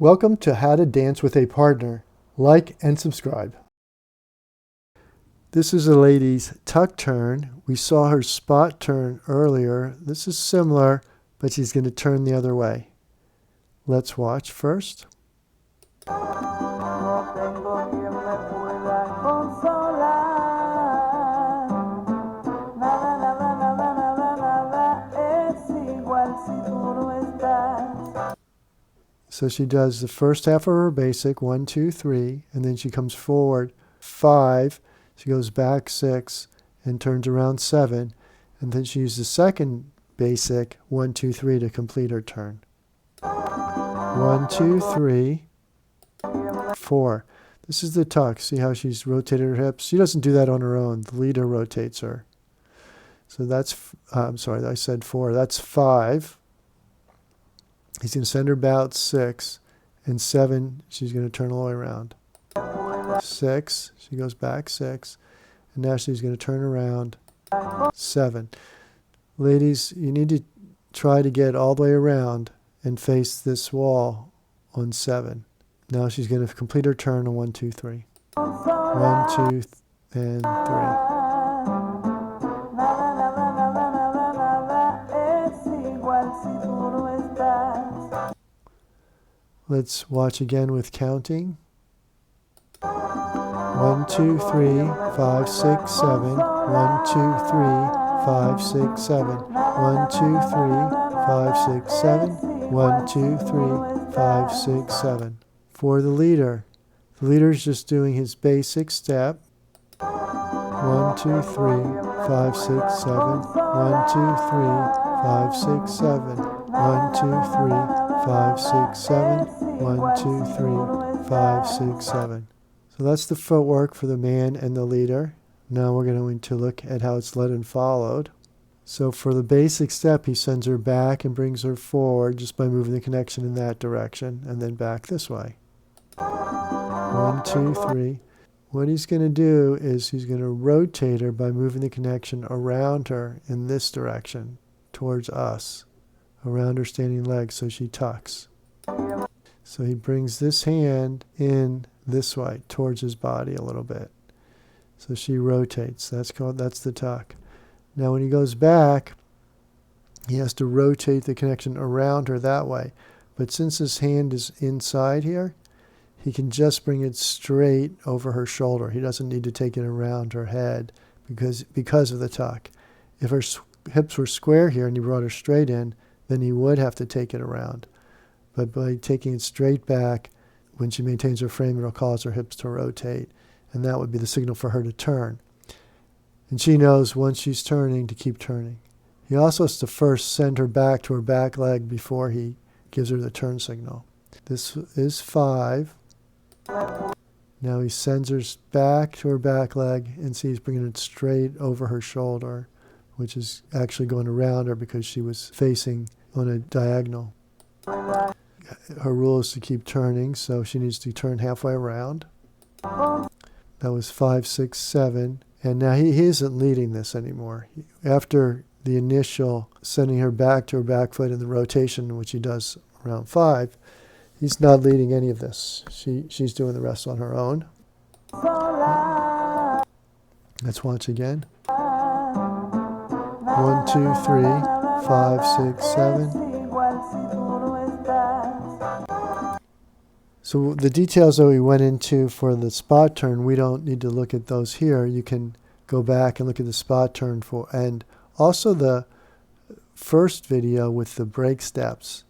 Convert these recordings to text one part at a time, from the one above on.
Welcome to How to Dance with a Partner. Like and subscribe. This is a lady's tuck turn. We saw her spot turn earlier. This is similar, but she's going to turn the other way. Let's watch first. So she does the first half of her basic, 1, 2, 3, and then she comes forward 5, she goes back 6, and turns around 7, and then she uses the second basic, 1, 2, 3, to complete her turn. 1, 2, 3, 4. This is the tuck. See how she's rotated her hips? She doesn't do that on her own. The leader rotates her. So that's, I'm sorry, I said 4. That's 5. He's going to send her about 6, and 7, she's going to turn all the way around. 6, she goes back 6, and now she's going to turn around 7. Ladies, you need to try to get all the way around and face this wall on 7. Now she's going to complete her turn on 1, 2, 3. 1, 2, and 3. Let's watch again with counting. 1, 2, 3, 5, 6, 7. 1, 2, 3, 5, 6, 7. 1, 2, 3, 5, 6, 7. 1, 2, 3, 5, 6, 7. For the leader is just doing his basic step. 1, 2, 3, 5, 6, 7. 1, 2, 3, 5, 6, 7. 1, 2, 3, 5, 6, 7. 1, 2, 3, 5, 6, 7. So that's the footwork for the man and the leader. Now we're going to look at how it's led and followed. So for the basic step, he sends her back and brings her forward just by moving the connection in that direction, and then back this way. 1, 2, 3. What he's going to do is he's going to rotate her by moving the connection around her in this direction, towards us, around her standing leg, so she tucks. So he brings this hand in this way, towards his body a little bit. So she rotates. That's the tuck. Now when he goes back, he has to rotate the connection around her that way. But since his hand is inside here, he can just bring it straight over her shoulder. He doesn't need to take it around her head because of the tuck. If her hips were square here and he brought her straight in, then he would have to take it around. But by taking it straight back, when she maintains her frame, it'll cause her hips to rotate. And that would be the signal for her to turn. And she knows once she's turning to keep turning. He also has to first send her back to her back leg before he gives her the turn signal. This is 5. Now he sends her back to her back leg, and see he's bringing it straight over her shoulder, which is actually going around her because she was facing on a diagonal. Her rule is to keep turning, so she needs to turn halfway around. That was 5, 6, 7. And now he isn't leading this anymore. After the initial sending her back to her back foot in the rotation, which he does around 5, he's not leading any of this. She's doing the rest on her own. Let's watch again. 1, 2, 3, 5, 6, 7. So the details that we went into for the spot turn, we don't need to look at those here. You can go back and look at the spot turn and also the first video with the break steps.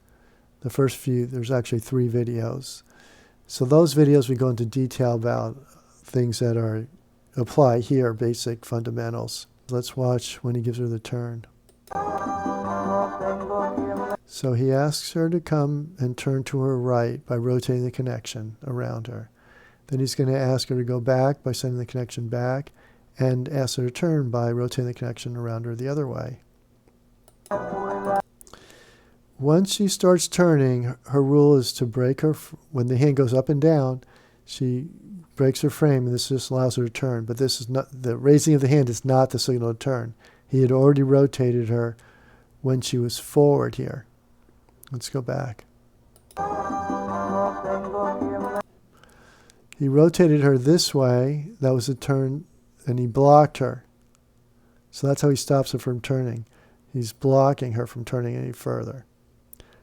The first few, there's actually 3 videos. So those videos we go into detail about things that apply here, basic fundamentals. Let's watch when he gives her the turn. So he asks her to come and turn to her right by rotating the connection around her. Then he's going to ask her to go back by sending the connection back, and ask her to turn by rotating the connection around her the other way. Once she starts turning, her rule is to break her, when the hand goes up and down, she breaks her frame, and this just allows her to turn. But this is not, the raising of the hand is not the signal to turn. He had already rotated her when she was forward here. Let's go back. He rotated her this way. That was a turn, and he blocked her. So that's how he stops her from turning. He's blocking her from turning any further.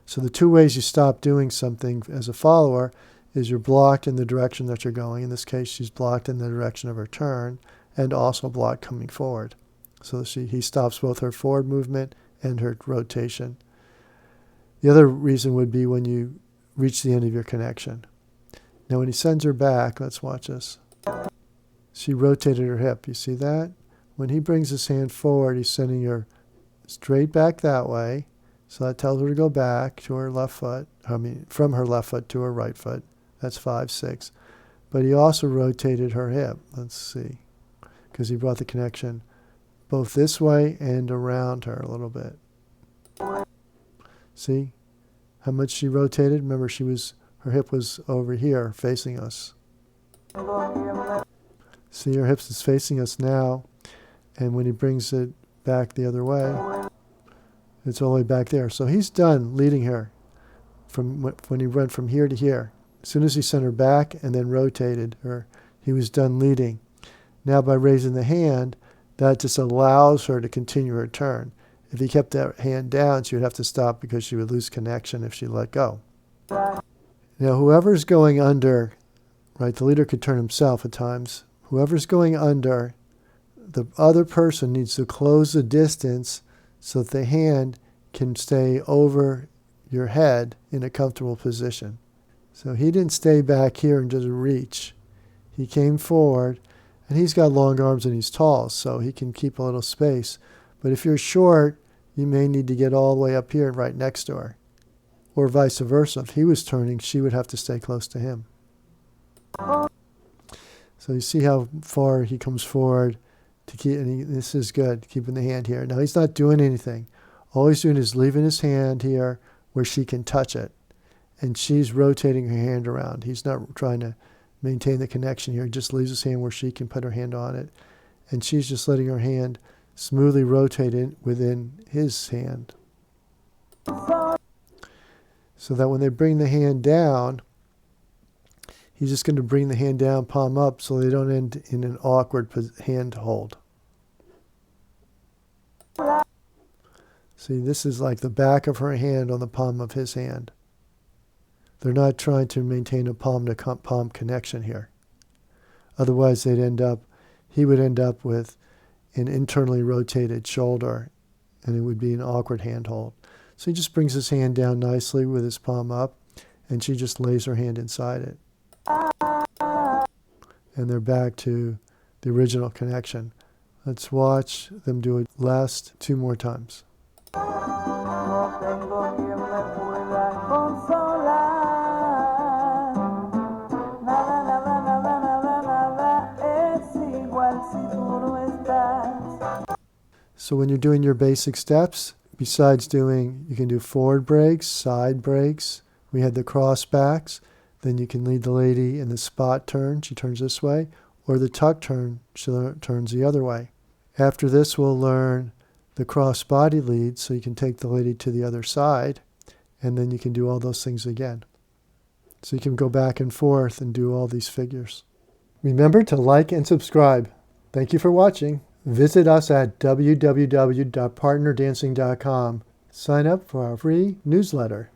So the two ways you stop doing something as a follower is you're blocked in the direction that you're going. In this case, she's blocked in the direction of her turn and also blocked coming forward. So he stops both her forward movement and her rotation. The other reason would be when you reach the end of your connection. Now when he sends her back, let's watch this. She rotated her hip. You see that? When he brings his hand forward, he's sending her straight back that way. So that tells her to go back to her left foot. From her left foot to her right foot. That's 5, 6. But he also rotated her hip. Let's see. Because he brought the connection both this way and around her a little bit. See how much she rotated? Remember, her hip was over here facing us. See, her hips is facing us now. And when he brings it back the other way, it's all the way back there. So he's done leading her from when he went from here to here. As soon as he sent her back and then rotated her, he was done leading. Now by raising the hand, that just allows her to continue her turn. If he kept that hand down, she would have to stop because she would lose connection if she let go. Now whoever's going under, right, the leader could turn himself at times. Whoever's going under, the other person needs to close the distance so that the hand can stay over your head in a comfortable position. So he didn't stay back here and just reach. He came forward, and he's got long arms and he's tall, so he can keep a little space. But if you're short, you may need to get all the way up here and right next to her. Or vice versa. If he was turning, she would have to stay close to him. So you see how far he comes forward to keep, and this is good, keeping the hand here. Now he's not doing anything. All he's doing is leaving his hand here where she can touch it. And she's rotating her hand around. He's not trying to maintain the connection here. He just leaves his hand where she can put her hand on it. And she's just letting her hand smoothly rotate it within his hand. So that when they bring the hand down, he's just going to bring the hand down, palm up, so they don't end in an awkward hand hold. See, this is like the back of her hand on the palm of his hand. They're not trying to maintain a palm-to-palm connection here. Otherwise, he would end up with an internally rotated shoulder, and it would be an awkward handhold. So he just brings his hand down nicely with his palm up, and she just lays her hand inside it. And they're back to the original connection. Let's watch them do it last 2 more times. So when you're doing your basic steps, besides you can do forward breaks, side breaks. We had the cross backs. Then you can lead the lady in the spot turn. She turns this way. Or the tuck turn. She turns the other way. After this, we'll learn the cross body lead. So you can take the lady to the other side. And then you can do all those things again. So you can go back and forth and do all these figures. Remember to like and subscribe. Thank you for watching. Visit us at www.partnerdancing.com. Sign up for our free newsletter.